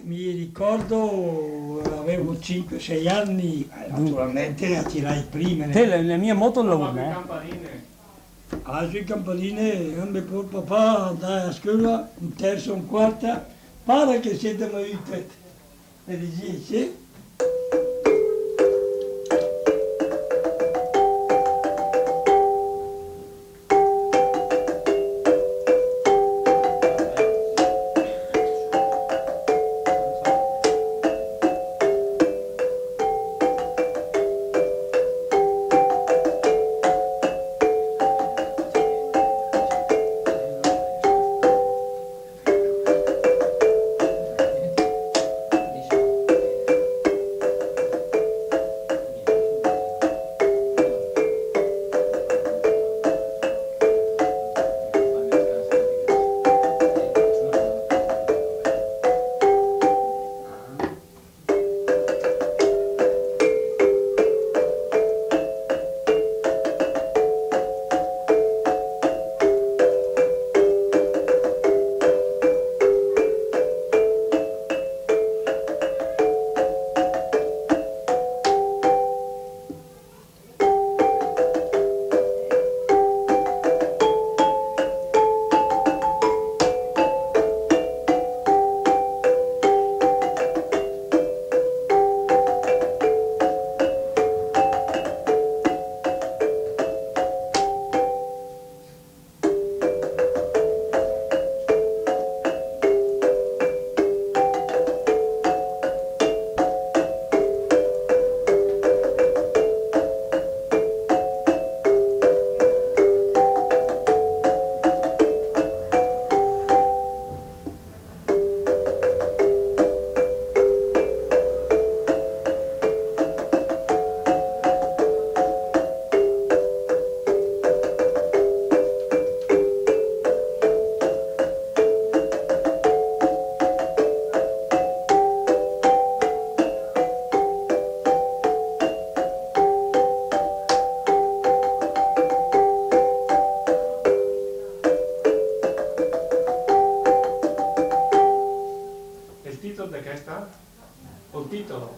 Mi ricordo, avevo 5-6 anni, naturalmente a tirare prime. Te le mie moto lavoro, Campanine. Sui campanine, quando per papà andai a scuola, un terzo, un quarta, pare che siete morite. E dici, sì.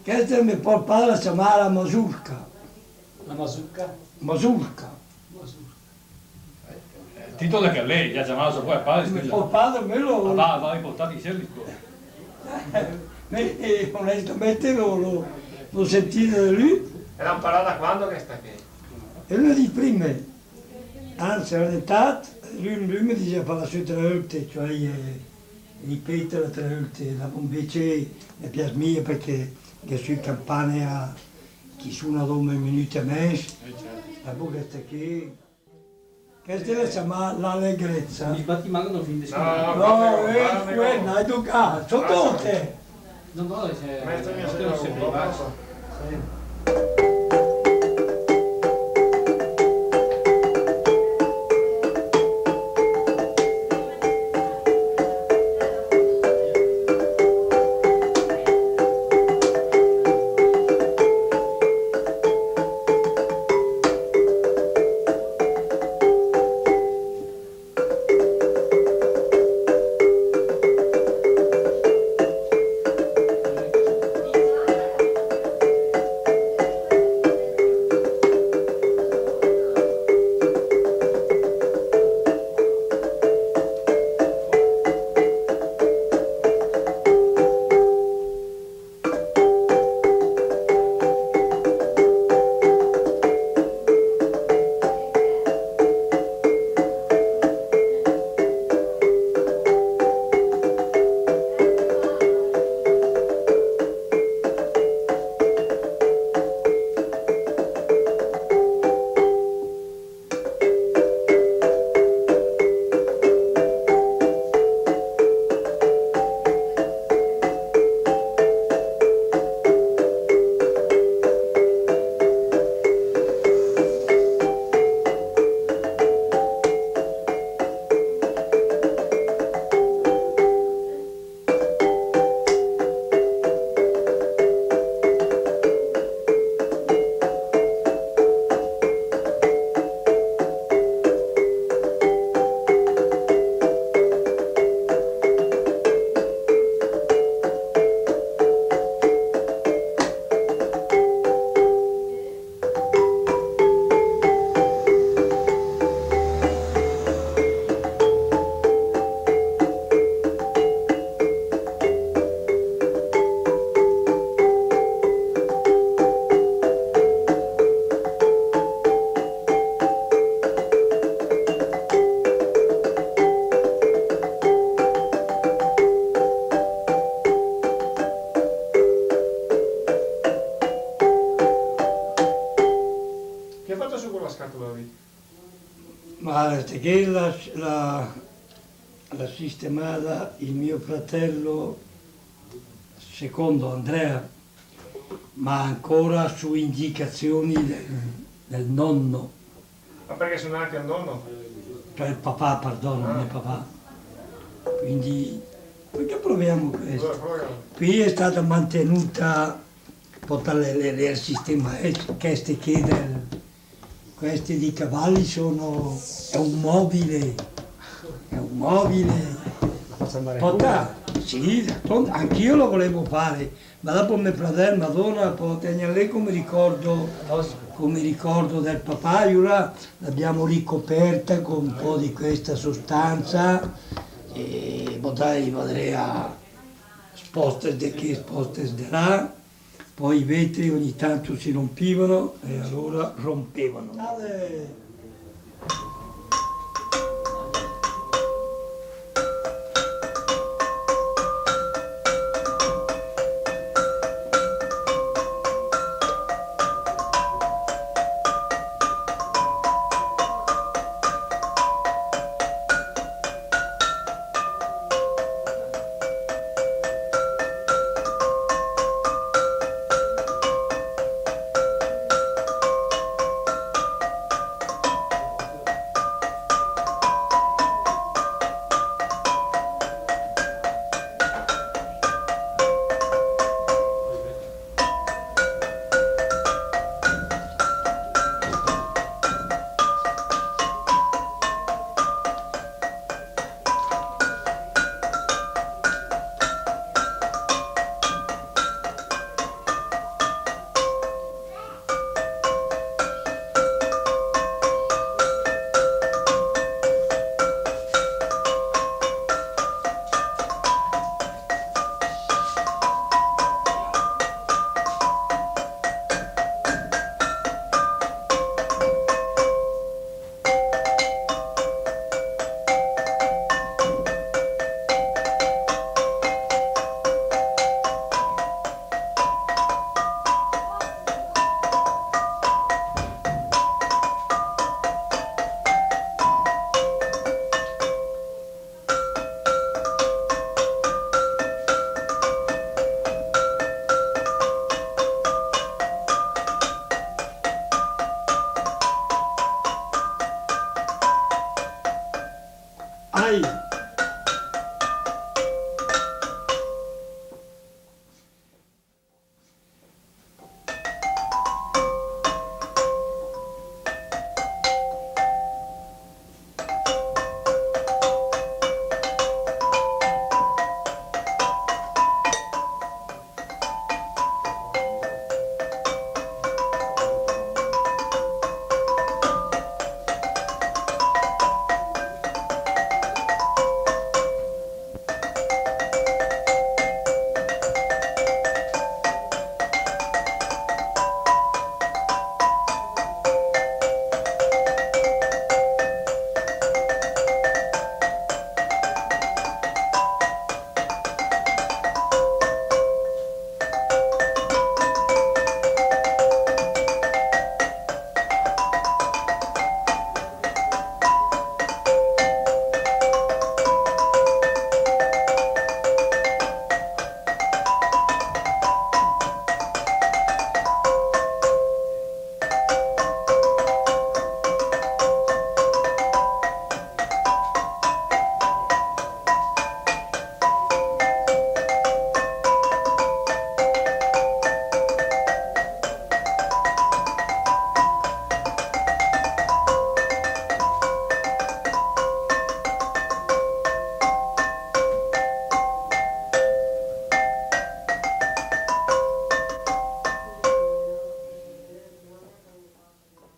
Questo mi può padre chiamare la mazurka. La mazurka? Mazurka. Il titolo è che lei gli ha chiamato suo padre, Mi scusa. può padre me lo... Va riportato in seguito. Onestamente l'ho sentito da lui. Era imparata da quando che sta qui? E lui di prima, anzi in realtà lui mi diceva fare la sua tre volte, cioè ripetere tre volte, invece mi piace mia perché che sui Campane a chi suona come minuti e mezzo, la bocca sta qui. Questa la chiama l'allegrezza. Mi sbatti mancano fin di scuola. No, quella, educato, sono tutte. Non so se... Questo mio non so se segno. su quella scatola lì? Ma che l'ha sistemata il mio fratello secondo Andrea, ma ancora su indicazioni del nonno, Ma perché sono anche al nonno? cioè il papà, perdono, non è papà. Quindi, perché proviamo questo? Allora, proviamo. Qui è stata mantenuta tutta il sistema, queste questi di cavalli è un mobile, Faccio andare sì, anch'io lo volevo fare, ma dopo mio fratello, Madonna, poi tenere lì come ricordo del papà, ora l'abbiamo ricoperta con un po' di questa sostanza e potrei a spostare di qui, spostare di là, poi i vetri ogni tanto si rompivano e allora rompevano. Ai!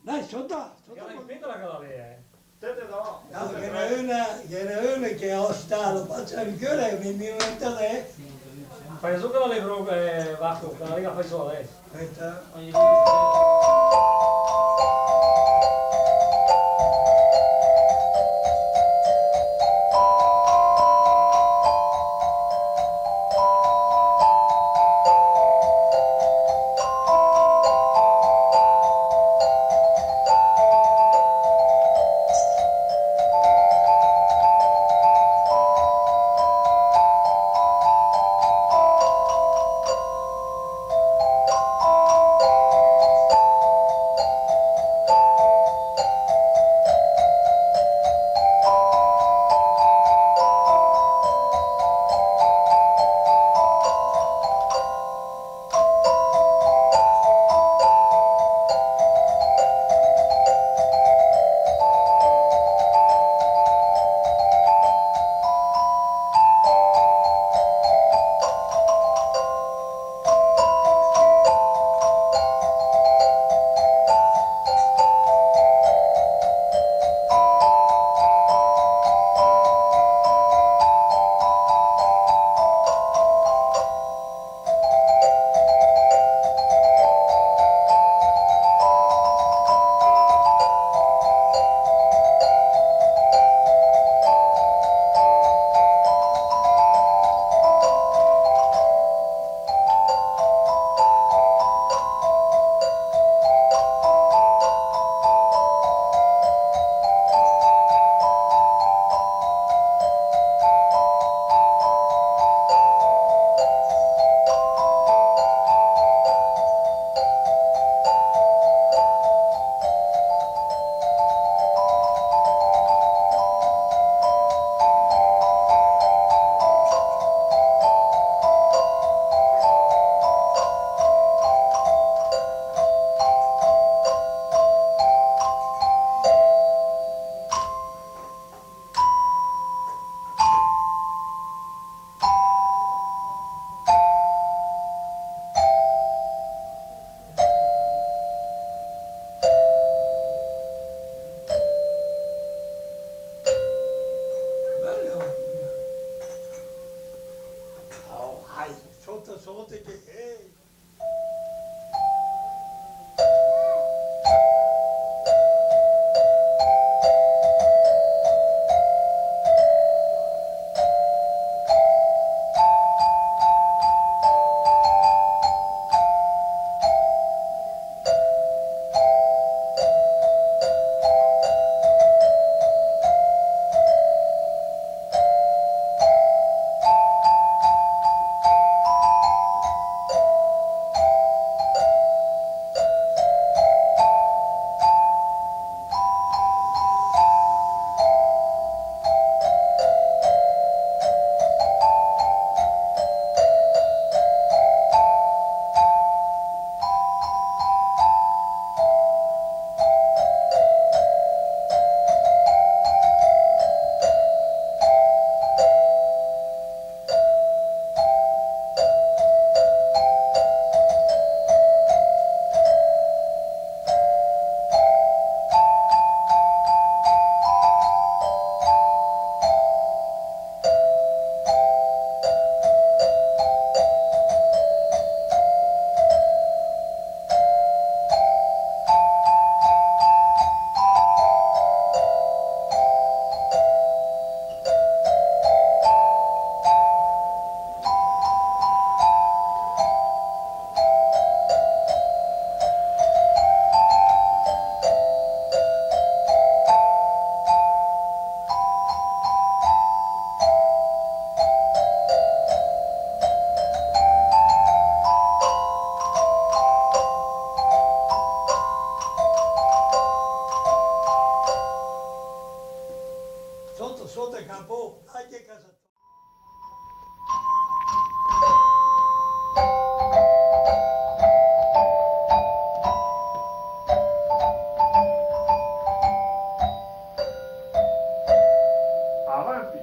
Dai, Ripeto la cosa lì, che era una che ho stato, faccio ancora e mi mette lei. Fai su che la legro Vacco, che la lega fai solo adesso. Aspetta. po', anche casa tua. Avanti.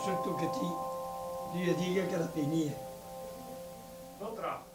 sotto che ti dica che la penia. Potrà.